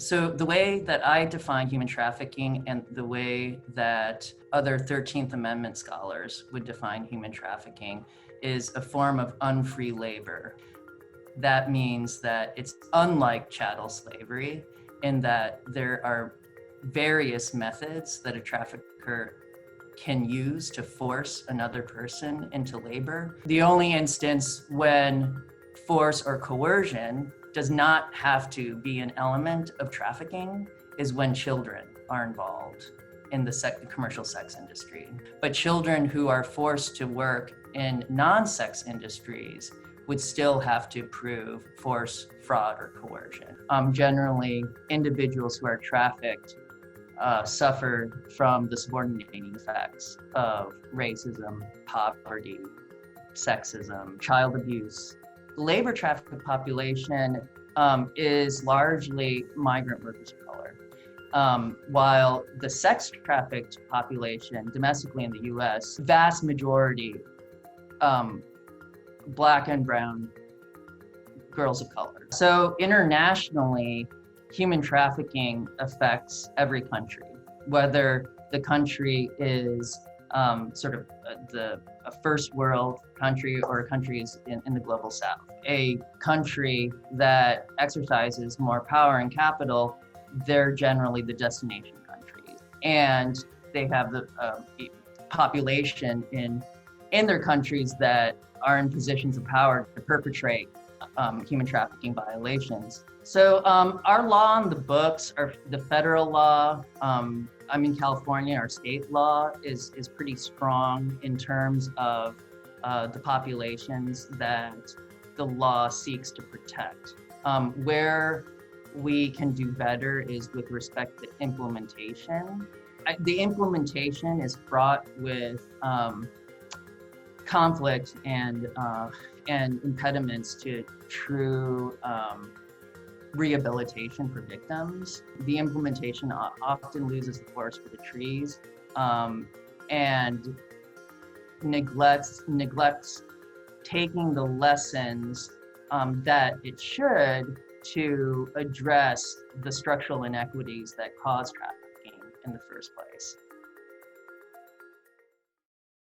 So the way that I define human trafficking and the way that other 13th Amendment scholars would define human trafficking is a form of unfree labor. That means that it's unlike chattel slavery in that there are various methods that a trafficker can use to force another person into labor. The only instance when force or coercion does not have to be an element of trafficking is when children are involved in the commercial sex industry. But children who are forced to work in non-sex industries would still have to prove force, fraud, or coercion. Generally, individuals who are trafficked suffer from the subordinating effects of racism, poverty, sexism, child abuse. The labor trafficked population is largely migrant workers of color, while the sex trafficked population domestically in the US, vast majority Black and brown girls of color. So internationally, human trafficking affects every country, whether the country is sort of a first world country or a country in the global south. A country that exercises more power and capital, they're generally the destination countries. And they have the population in their countries that are in positions of power to perpetrate human trafficking violations. So our law on the books, the federal law, I'm in California, our state law is pretty strong in terms of the populations that the law seeks to protect. Where we can do better is with respect to implementation. The implementation is fraught with conflict and impediments to true rehabilitation for victims. The implementation often loses the forest for the trees and neglects taking the lessons that it should to address the structural inequities that cause trafficking in the first place.